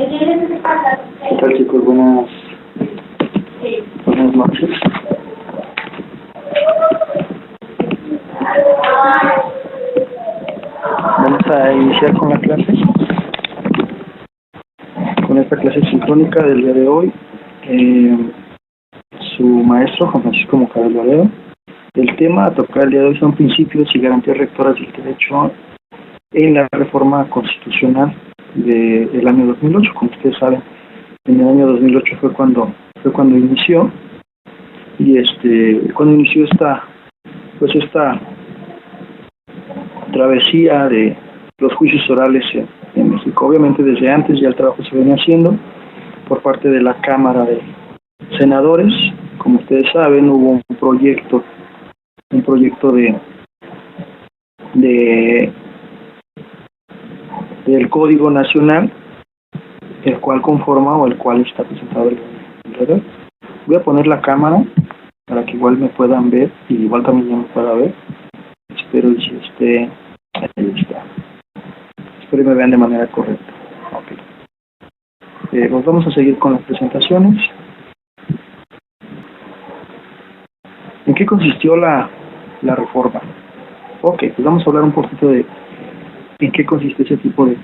¿Qué tal, chicos? Buenas noches. Vamos a iniciar con la clase, con esta clase sincrónica del día de hoy. Su maestro, Juan Francisco Moncada Loredo. El tema a tocar el día de hoy son principios y garantías rectoras del derecho en la reforma constitucional del año 2008. Como ustedes saben, en el año 2008 fue cuando inició, y cuando inició esta travesía de los juicios orales en México. Obviamente desde antes ya el trabajo se venía haciendo por parte de la Cámara de Senadores. Como ustedes saben, hubo un proyecto del Código Nacional, el cual conforma o el cual está presentado el redactor. Voy a poner la cámara para que igual me puedan ver y igual también ya me pueda ver. Espero que ahí está. Espero que me vean de manera correcta. Okay. Nos vamos a seguir con las presentaciones. ¿En qué consistió la reforma? Ok, pues vamos a hablar un poquito de en qué consiste ese tipo de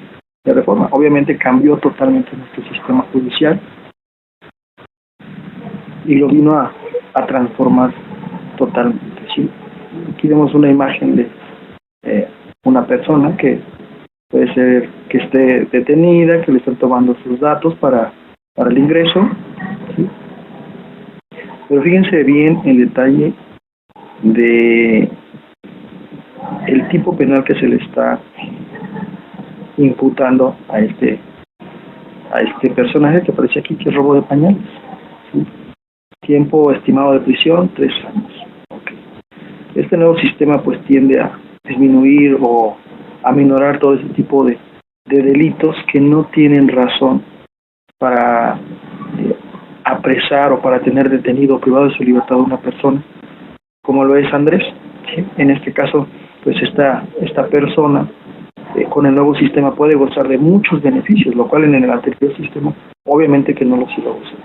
reforma. Obviamente cambió totalmente nuestro sistema judicial y lo vino a transformar totalmente, ¿sí? Aquí vemos una imagen de una persona que puede ser que esté detenida, que le están tomando sus datos para el ingreso, ¿sí? Pero fíjense bien el detalle de el tipo penal que se le está imputando a este personaje que aparece aquí, que es robo de pañales, ¿sí? Tiempo estimado de prisión, 3 años. Okay. Este nuevo sistema pues tiende a disminuir o aminorar todo ese tipo de delitos que no tienen razón para apresar o para tener detenido o privado de su libertad a una persona, como lo es Andrés, ¿sí? En este caso, pues esta persona con el nuevo sistema puede gozar de muchos beneficios, lo cual en el anterior sistema obviamente que no los iba a gozar.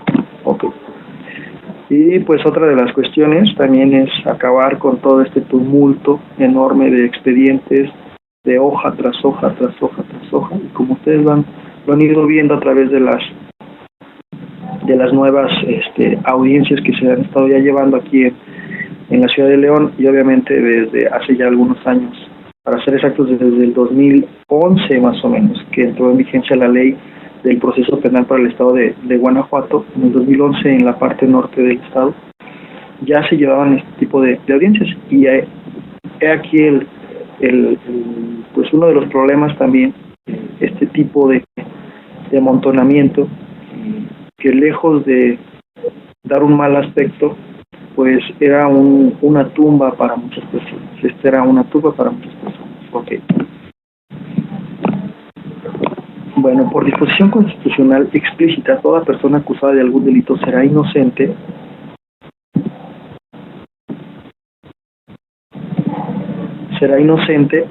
Okay. Y pues otra de las cuestiones también es acabar con todo este tumulto enorme de expedientes de hoja tras hoja, tras hoja, tras hoja, y como ustedes lo han ido viendo a través de las nuevas audiencias que se han estado ya llevando aquí en la ciudad de León, y obviamente desde hace ya algunos años, para ser exactos desde el 2011 más o menos, que entró en vigencia la ley del proceso penal para el estado de Guanajuato. En el 2011 en la parte norte del estado ya se llevaban este tipo de audiencias, y he aquí pues uno de los problemas también, este tipo de amontonamiento, que lejos de dar un mal aspecto, pues era una tumba para muchas personas. Esta era una tumba para muchas personas. Okay. Bueno, por disposición constitucional explícita, toda persona acusada de algún delito será inocente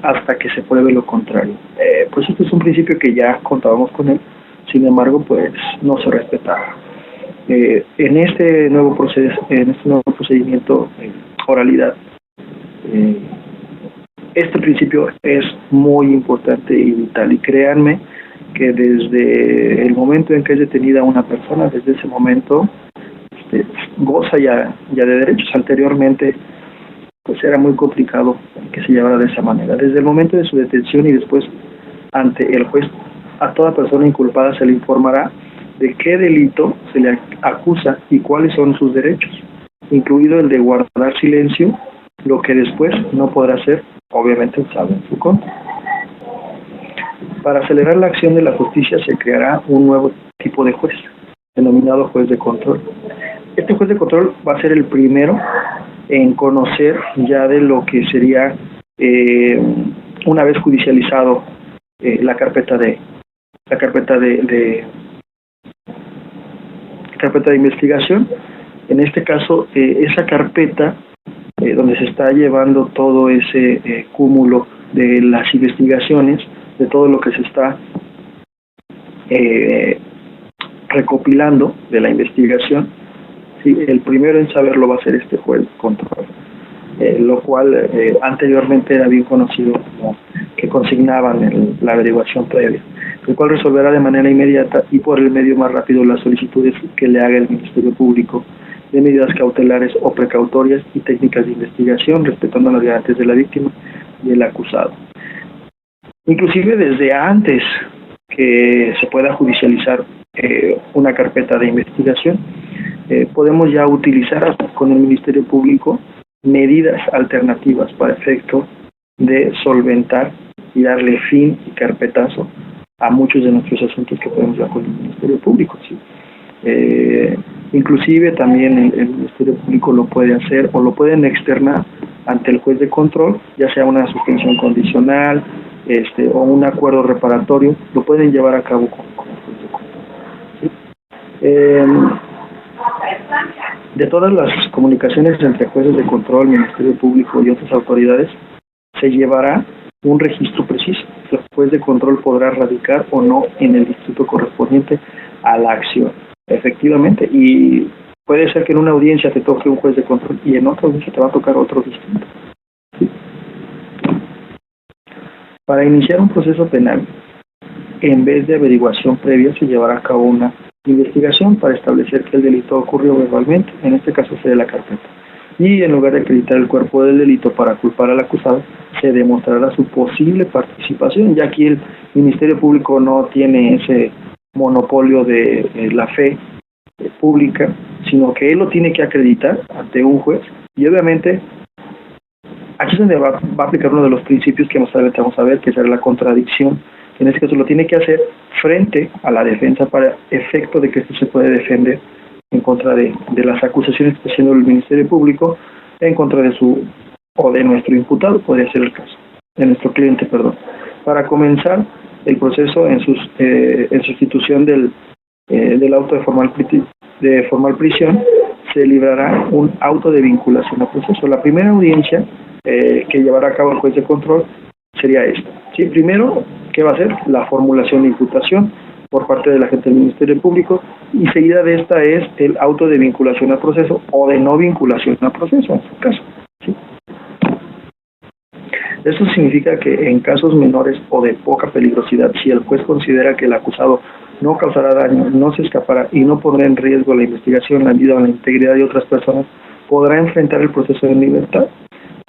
hasta que se pruebe lo contrario. Pues este es un principio que ya contábamos con él, sin embargo, pues no se respetaba. En este nuevo procedimiento, oralidad, este principio es muy importante y vital, y créanme que desde el momento en que es detenida una persona, desde ese momento goza ya de derechos. Anteriormente pues era muy complicado que se llevara de esa manera. Desde el momento de su detención y después ante el juez, a toda persona inculpada se le informará de qué delito se le acusa y cuáles son sus derechos, incluido el de guardar silencio, lo que después no podrá hacer, obviamente, usado en su contra. Para acelerar la acción de la justicia se creará un nuevo tipo de juez, denominado juez de control. Este juez de control va a ser el primero en conocer ya de lo que sería, una vez judicializado la carpeta de investigación. En este caso, esa carpeta donde se está llevando todo ese cúmulo de las investigaciones, de todo lo que se está recopilando de la investigación. Sí, el primero en saberlo va a ser este juez de control, lo cual anteriormente era bien conocido como que consignaban la averiguación previa, el cual resolverá de manera inmediata y por el medio más rápido las solicitudes que le haga el Ministerio Público de medidas cautelares o precautorias y técnicas de investigación, respetando las garantías de la víctima y el acusado. Inclusive desde antes que se pueda judicializar una carpeta de investigación, podemos ya utilizar con el Ministerio Público medidas alternativas para efecto de solventar y darle fin y carpetazo a muchos de nuestros asuntos que podemos dar con el Ministerio Público. ¿Sí? Inclusive también el Ministerio Público lo puede hacer o lo pueden externar ante el juez de control, ya sea una suspensión condicional o un acuerdo reparatorio, lo pueden llevar a cabo con el juez de control. ¿Sí? De todas las comunicaciones entre jueces de control, Ministerio Público y otras autoridades, se llevará un registro preciso. El juez de control podrá radicar o no en el distrito correspondiente a la acción. Efectivamente, y puede ser que en una audiencia te toque un juez de control y en otra audiencia te va a tocar otro distinto. ¿Sí? Para iniciar un proceso penal, en vez de averiguación previa, se llevará a cabo una investigación para establecer que el delito ocurrió verbalmente, en este caso sería la carpeta. Y en lugar de acreditar el cuerpo del delito para culpar al acusado, se demostrará su posible participación, ya que el Ministerio Público no tiene ese monopolio de la fe pública, sino que él lo tiene que acreditar ante un juez. Y obviamente, aquí es donde va a aplicar uno de los principios que más adelante vamos a ver, que es la contradicción. En este caso lo tiene que hacer frente a la defensa para efecto de que esto se puede defender en contra de las acusaciones que está haciendo el Ministerio Público en contra de su o de nuestro imputado, podría ser el caso, de nuestro cliente, perdón. Para comenzar el proceso en sustitución del auto de formal prisión, se librará un auto de vinculación al proceso. La primera audiencia que llevará a cabo el juez de control sería esta. ¿Sí? Primero, ¿qué va a hacer? La formulación de imputación por parte del agente del Ministerio Público, y seguida de esta es el auto de vinculación al proceso o de no vinculación al proceso, en su caso. ¿Sí? Esto significa que en casos menores o de poca peligrosidad, si el juez considera que el acusado no causará daño, no se escapará y no pondrá en riesgo la investigación, la vida o la integridad de otras personas, podrá enfrentar el proceso en libertad.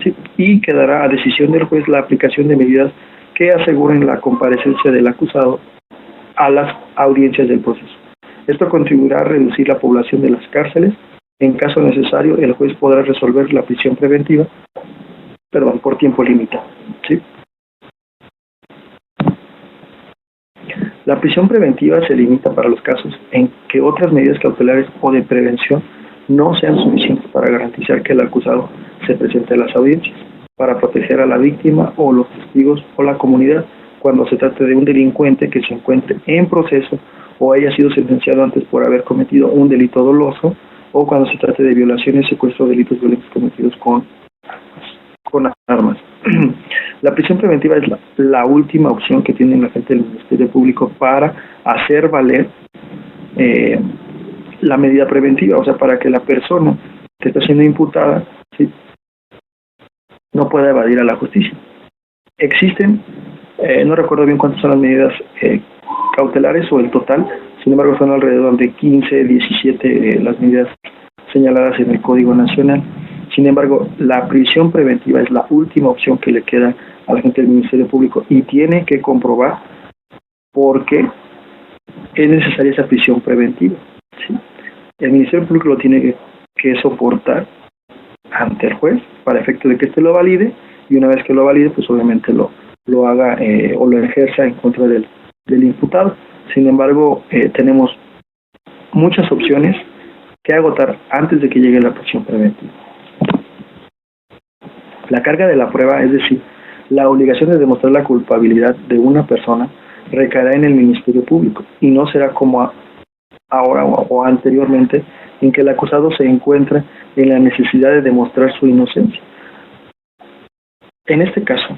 ¿Sí? Y quedará a decisión del juez la aplicación de medidas que aseguren la comparecencia del acusado a las audiencias del proceso. Esto contribuirá a reducir la población de las cárceles. En caso necesario, el juez podrá resolver la prisión preventiva, por tiempo limitado. ¿Sí? La prisión preventiva se limita para los casos en que otras medidas cautelares o de prevención no sean suficientes para garantizar que el acusado se presente a las audiencias, para proteger a la víctima o los testigos o la comunidad cuando se trate de un delincuente que se encuentre en proceso o haya sido sentenciado antes por haber cometido un delito doloso, o cuando se trate de violaciones, secuestro o delitos violentos cometidos con armas. La prisión preventiva es la última opción que tiene la gente del Ministerio Público para hacer valer la medida preventiva, o sea, para que la persona que está siendo imputada, ¿sí?, no pueda evadir a la justicia. Existen, no recuerdo bien cuántas son las medidas cautelares o el total, sin embargo son alrededor de 15, 17 las medidas señaladas en el Código Nacional. Sin embargo, la prisión preventiva es la última opción que le queda a la gente del Ministerio Público y tiene que comprobar por qué es necesaria esa prisión preventiva. ¿Sí? El Ministerio Público lo tiene que soportar ante el juez para efecto de que éste lo valide, y una vez que lo valide, pues obviamente lo haga o lo ejerza en contra del imputado. Sin embargo, tenemos muchas opciones que agotar antes de que llegue la prisión preventiva. La carga de la prueba, es decir, la obligación de demostrar la culpabilidad de una persona, recaerá en el Ministerio Público y no será como ahora o anteriormente, en que el acusado se encuentra en la necesidad de demostrar su inocencia. En este caso,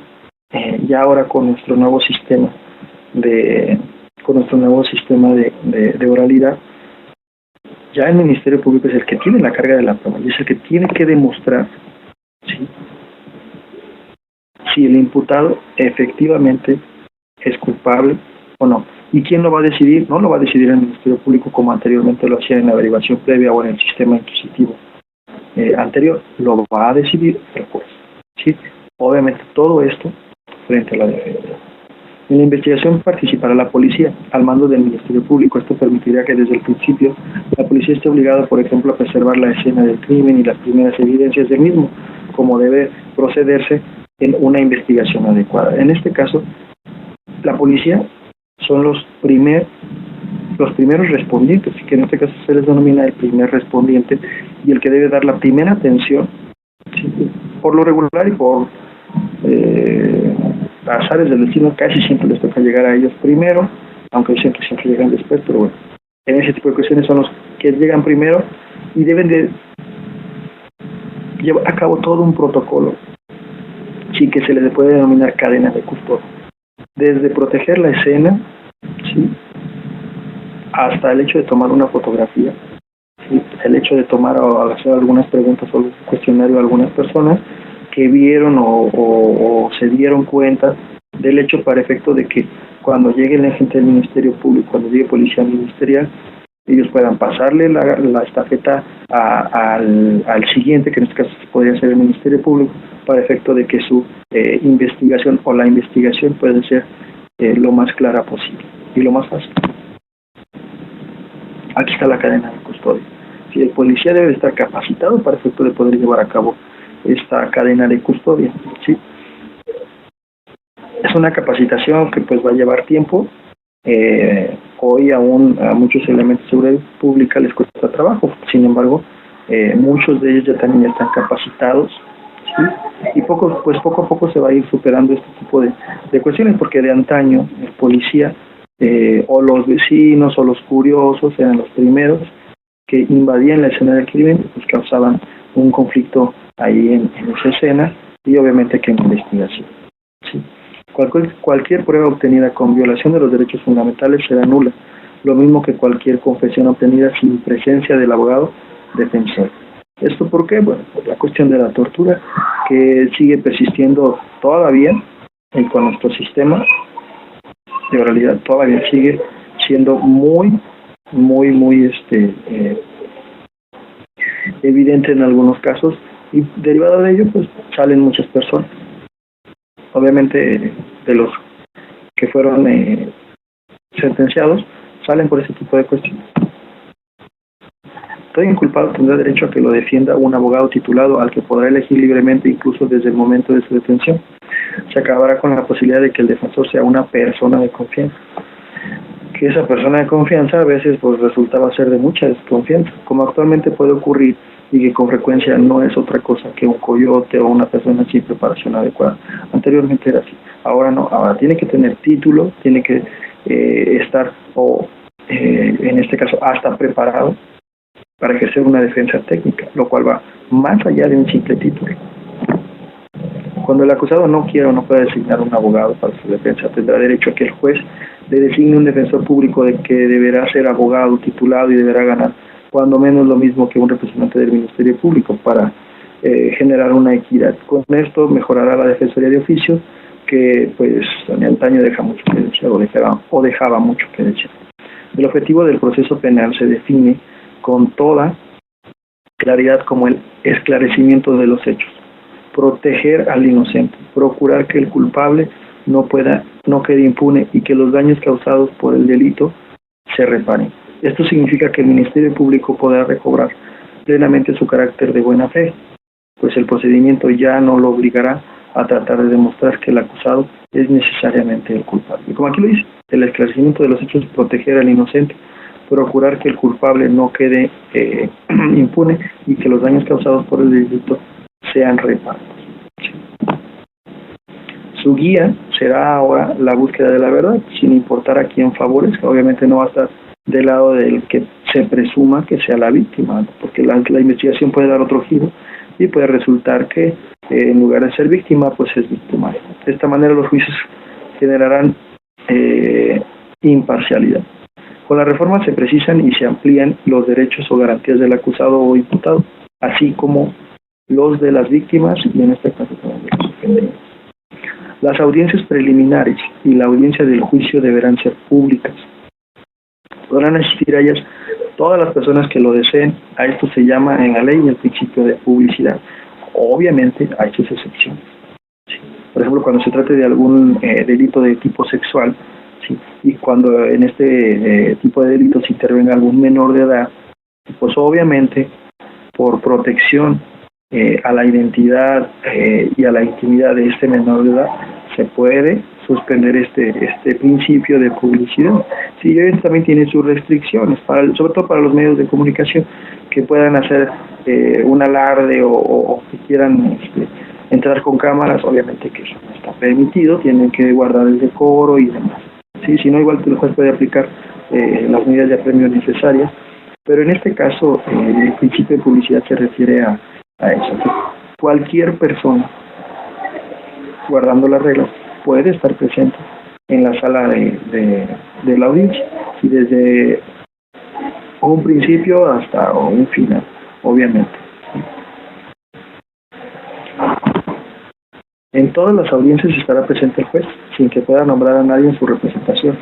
ya ahora con nuestro nuevo sistema de oralidad, ya el Ministerio Público es el que tiene la carga de la prueba y es el que tiene que demostrar, ¿sí?, si el imputado efectivamente es culpable o no. ¿Y quién lo va a decidir? No lo va a decidir el Ministerio Público como anteriormente lo hacía en la averiguación previa o en el sistema inquisitivo anterior. Lo va a decidir el juez, ¿sí? Obviamente todo esto frente a la defensa. En la investigación participará la policía al mando del Ministerio Público. Esto permitirá que desde el principio la policía esté obligada, por ejemplo, a preservar la escena del crimen y las primeras evidencias del mismo, como debe procederse en una investigación adecuada. En este caso, la policía son los primeros respondientes, que en este caso se les denomina el primer respondiente y el que debe dar la primera atención, ¿sí?, por lo regular y por azares del destino, casi siempre les toca llegar a ellos primero, aunque siempre llegan después, pero bueno, en ese tipo de cuestiones son los que llegan primero y deben de llevar a cabo todo un protocolo, sí, que se les puede denominar cadena de custodia, desde proteger la escena, ¿sí?, hasta el hecho de tomar una fotografía, ¿sí?, el hecho de tomar o hacer algunas preguntas o cuestionario a algunas personas que vieron o se dieron cuenta del hecho, para efecto de que cuando llegue el agente del Ministerio Público, cuando llegue policía ministerial, ellos puedan pasarle la estafeta al siguiente, que en este caso podría ser el Ministerio Público, para efecto de que su investigación o la investigación pueda ser lo más clara posible y lo más fácil. Aquí está la cadena de custodia. Si el policía debe estar capacitado para efecto de poder llevar a cabo esta cadena de custodia, ¿sí? Es una capacitación que pues va a llevar tiempo. Hoy aún a muchos elementos de seguridad pública les cuesta trabajo. Sin embargo, muchos de ellos ya también están capacitados, ¿sí? Y poco a poco se va a ir superando este tipo de cuestiones, porque de antaño el policía o los vecinos o los curiosos eran los primeros que invadían la escena del crimen, pues causaban un conflicto ahí en esa escena y obviamente que en investigación, ¿sí? Cualquier prueba obtenida con violación de los derechos fundamentales será nula, lo mismo que cualquier confesión obtenida sin presencia del abogado defensor. ¿Esto por qué? Bueno, por la cuestión de la tortura, que sigue persistiendo todavía con nuestro sistema. De realidad todavía sigue siendo muy evidente en algunos casos, y derivado de ello pues salen muchas personas, obviamente de los que fueron sentenciados, salen por ese tipo de cuestiones. Todo inculpado tendrá derecho a que lo defienda un abogado titulado al que podrá elegir libremente incluso desde el momento de su detención. Se acabará con la posibilidad de que el defensor sea una persona de confianza, que esa persona de confianza a veces pues resultaba ser de mucha desconfianza, como actualmente puede ocurrir, y que con frecuencia no es otra cosa que un coyote o una persona sin preparación adecuada. Anteriormente era así, ahora no, ahora tiene que tener título, tiene que estar, en este caso, hasta preparado para ejercer una defensa técnica, lo cual va más allá de un simple título. Cuando el acusado no quiera o no pueda designar un abogado para su defensa, tendrá derecho a que el juez le designe un defensor público de que deberá ser abogado titulado y deberá ganar cuando menos lo mismo que un representante del Ministerio Público para generar una equidad. Con esto mejorará la defensoría de oficio, que pues en antaño deja mucho que desear o dejaba mucho que desear. El objetivo del proceso penal se define con toda claridad como el esclarecimiento de los hechos, proteger al inocente, procurar que el culpable no quede impune y que los daños causados por el delito se reparen. Esto significa que el Ministerio Público podrá recobrar plenamente su carácter de buena fe, pues el procedimiento ya no lo obligará a tratar de demostrar que el acusado es necesariamente el culpable. Y como aquí lo dice, el esclarecimiento de los hechos, proteger al inocente, procurar que el culpable no quede impune y que los daños causados por el delito sean reparados. Su guía será ahora la búsqueda de la verdad, sin importar a quién favorezca. Obviamente no va a estar del lado del que se presuma que sea la víctima, porque la investigación puede dar otro giro y puede resultar que en lugar de ser víctima, pues es victimario. De esta manera los juicios generarán imparcialidad. Con la reforma se precisan y se amplían los derechos o garantías del acusado o imputado, así como los de las víctimas y en este caso también de los ofendidos. Las audiencias preliminares y la audiencia del juicio deberán ser públicas. Podrán asistir a ellas todas las personas que lo deseen. A esto se llama en la ley el principio de publicidad. Obviamente hay sus excepciones. ¿Sí? Por ejemplo, cuando se trate de algún delito de tipo sexual, ¿sí? Y cuando en este tipo de delitos intervenga algún menor de edad, pues obviamente por protección a la identidad y a la intimidad de este menor de edad, se puede suspender este principio de publicidad. Sí, también tiene sus restricciones, sobre todo para los medios de comunicación que puedan hacer un alarde o que quieran entrar con cámaras, obviamente que eso no está permitido, tienen que guardar el decoro y demás. Sí, si no, igual el juez puede aplicar las medidas de apremio necesarias, pero en este caso el principio de publicidad se refiere a eso. Cualquier persona, guardando las reglas, puede estar presente en la sala de la audiencia, y desde un principio hasta un final, obviamente. En todas las audiencias estará presente el juez, sin que pueda nombrar a nadie en su representación.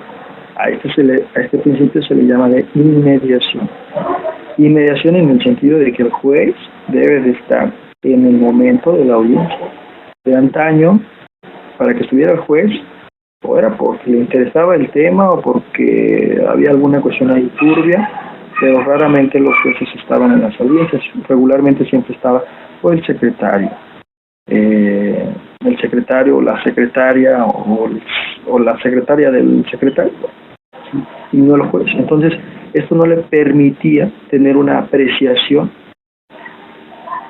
A este principio se le llama de inmediación. Inmediación en el sentido de que el juez debe de estar en el momento de la audiencia. De antaño, para que estuviera el juez, o era porque le interesaba el tema o porque había alguna cuestión ahí turbia, pero raramente los jueces estaban en las audiencias. Regularmente siempre estaba o el secretario o la secretaria o la secretaria del secretario, ¿sí? Y no el juez. Entonces, esto no le permitía tener una apreciación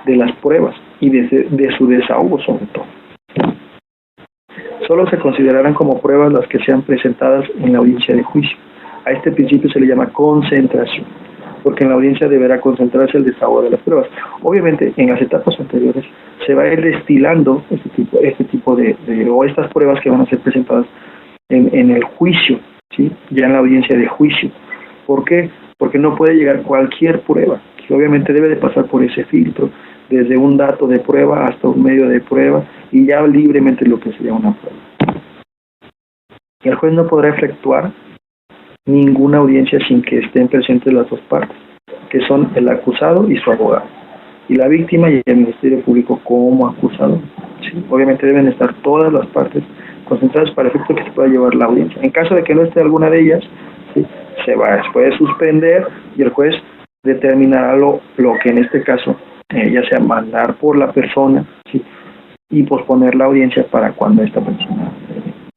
de las pruebas y de su desahogo sobre todo. Solo se considerarán como pruebas las que sean presentadas en la audiencia de juicio. A este principio se le llama concentración, porque en la audiencia deberá concentrarse el desahogo de las pruebas. Obviamente, en las etapas anteriores se va a ir destilando este tipo de o estas pruebas que van a ser presentadas en el juicio, ¿sí? Ya en la audiencia de juicio. ¿Por qué? Porque no puede llegar cualquier prueba, que obviamente debe de pasar por ese filtro, desde un dato de prueba hasta un medio de prueba, y ya libremente lo que sería una prueba. El juez no podrá efectuar ninguna audiencia sin que estén presentes las dos partes, que son el acusado y su abogado, y la víctima y el Ministerio Público como acusado. ¿Sí? Obviamente deben estar todas las partes concentradas para efecto que se pueda llevar la audiencia. En caso de que no esté alguna de ellas, ¿sí? Se puede suspender y el juez determinará lo que en este caso ya sea mandar por la persona, ¿sí? Y posponer la audiencia para cuando esta persona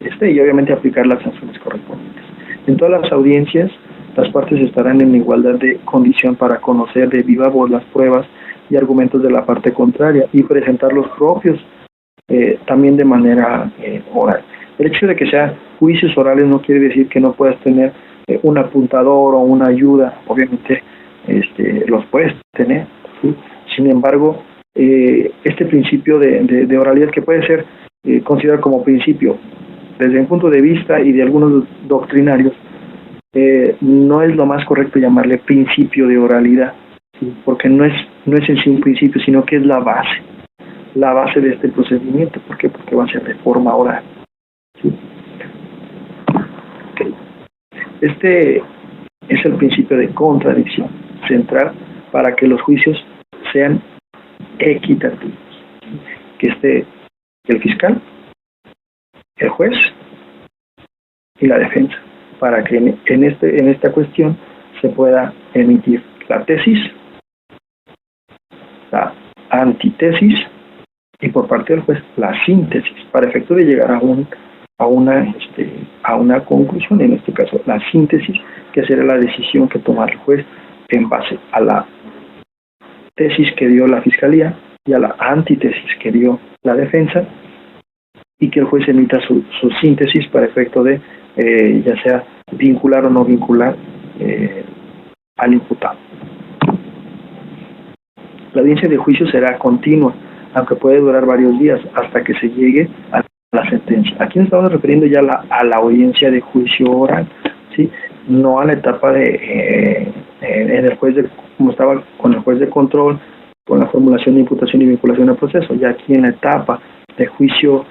esté, y obviamente aplicar las sanciones correspondientes. En todas las audiencias, las partes estarán en igualdad de condición para conocer de viva voz las pruebas y argumentos de la parte contraria y presentar los propios también de manera oral. El hecho de que sean juicios orales no quiere decir que no puedas tener un apuntador o una ayuda. Obviamente los puedes tener, ¿sí? Sin embargo, este principio de oralidad, que puede ser considerado como principio desde un punto de vista y de algunos doctrinarios, no es lo más correcto llamarle principio de oralidad, ¿sí? Porque no es en sí un principio, sino que es la base de este procedimiento. ¿Por qué? Porque va a ser de forma oral, ¿sí? Okay. Este es el principio de contradicción central para que los juicios sean equitativos, que esté el fiscal, el juez y la defensa, para que en esta cuestión se pueda emitir la tesis, la antitesis y por parte del juez la síntesis, para efecto de llegar a una conclusión. En este caso, la síntesis, que será la decisión que toma el juez en base a la tesis que dio la fiscalía y a la antítesis que dio la defensa, y que el juez emita su síntesis para efecto de ya sea vincular o no vincular al imputado. La audiencia de juicio será continua, aunque puede durar varios días hasta que se llegue a la sentencia. Aquí nos estamos refiriendo ya a la audiencia de juicio oral, ¿sí? no a la etapa en el juez como estaba con el juez de control, con la formulación de imputación y vinculación al proceso. Ya aquí en la etapa de juicio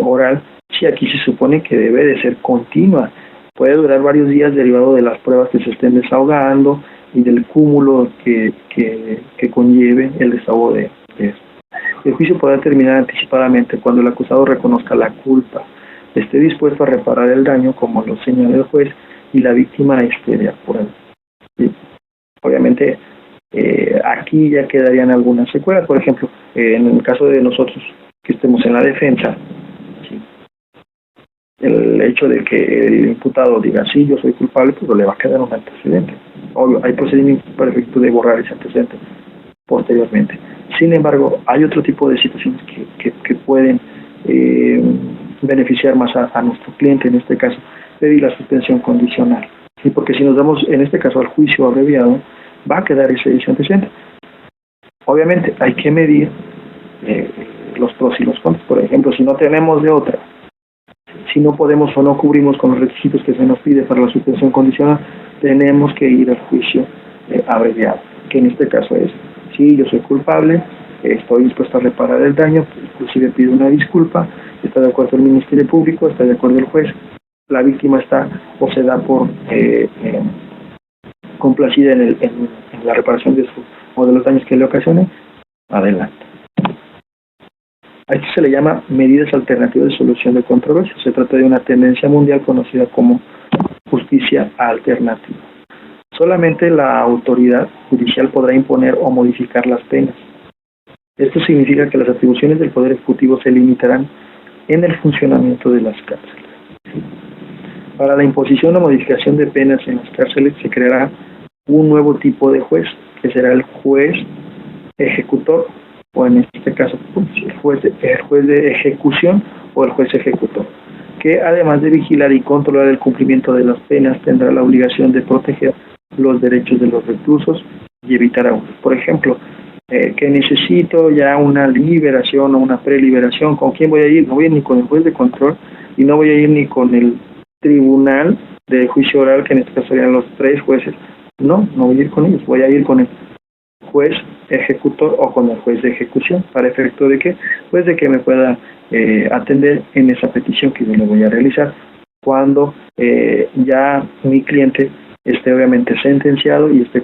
oral, sí, aquí se supone que debe de ser continua. Puede durar varios días derivado de las pruebas que se estén desahogando y del cúmulo que conlleve el desahogo de esto. El juicio podrá terminar anticipadamente cuando el acusado reconozca la culpa, esté dispuesto a reparar el daño como lo señala el juez y la víctima esté de acuerdo. ¿Sí? Obviamente, aquí ya quedarían algunas secuelas. Por ejemplo, en el caso de nosotros que estemos en la defensa, ¿sí?, el hecho de que el imputado diga sí, yo soy culpable, pues le va a quedar un antecedente. Obvio, hay procedimientos para efecto de borrar ese antecedente posteriormente. Sin embargo, hay otro tipo de situaciones que pueden beneficiar más a nuestro cliente, en este caso, pedir la suspensión condicional. ¿Sí? Porque si nos damos, en este caso, al juicio abreviado, va a quedar ese antecedente. Obviamente, hay que medir los pros y los contras. Por ejemplo, si no tenemos de otra, si no podemos o no cubrimos con los requisitos que se nos pide para la suspensión condicional, tenemos que ir al juicio abreviado, que en este caso es: sí, yo soy culpable, estoy dispuesto a reparar el daño, inclusive pido una disculpa, está de acuerdo el Ministerio Público, está de acuerdo el juez, la víctima está o se da por complacida en la reparación de su o de los daños que le ocasionen, adelante. A esto se le llama medidas alternativas de solución de controversia. Se trata de una tendencia mundial conocida como justicia alternativa. Solamente la autoridad judicial podrá imponer o modificar las penas. Esto significa que las atribuciones del Poder Ejecutivo se limitarán en el funcionamiento de las cárceles. Para la imposición o modificación de penas en las cárceles se creará un nuevo tipo de juez, que será el juez ejecutor, o en este caso pues, el juez de ejecución o el juez ejecutor, que además de vigilar y controlar el cumplimiento de las penas, tendrá la obligación de proteger los derechos de los reclusos y evitar abusos. Por ejemplo, que necesito ya una liberación o una preliberación, ¿con quién voy a ir? No voy a ir ni con el juez de control y no voy a ir ni con el tribunal de juicio oral, que en este caso serían los 3 jueces. No voy a ir con ellos, voy a ir con el juez ejecutor o con el juez de ejecución, para efecto de que, pues, de que me pueda atender en esa petición que yo le voy a realizar cuando ya mi cliente esté obviamente sentenciado y esté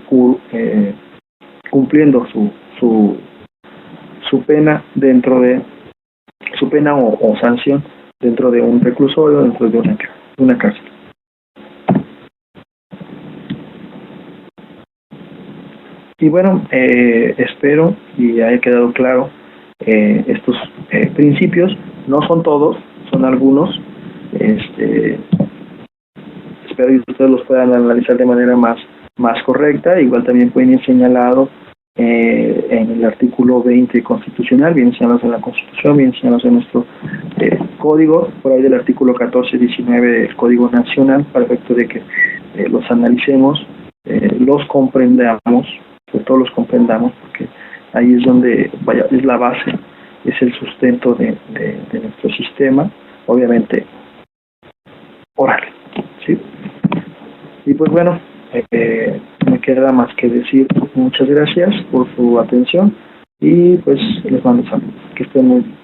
cumpliendo su pena dentro de su pena o sanción dentro de un reclusorio, dentro de una cárcel. Y bueno, espero y haya quedado claro estos principios. No son todos, son algunos. Espero que ustedes los puedan analizar de manera más correcta. Igual también pueden ir señalados en el artículo 20 constitucional, bien señalados en la Constitución, bien señalados en nuestro código, por ahí del artículo 14-19 del Código Nacional, para efecto de que los analicemos, los comprendamos, sobre todo los comprendamos, porque ahí es donde, es la base, es el sustento de nuestro sistema, obviamente oral, ¿sí? Y pues bueno, me queda más que decir muchas gracias por su atención y pues les mando saludos, que estén muy bien.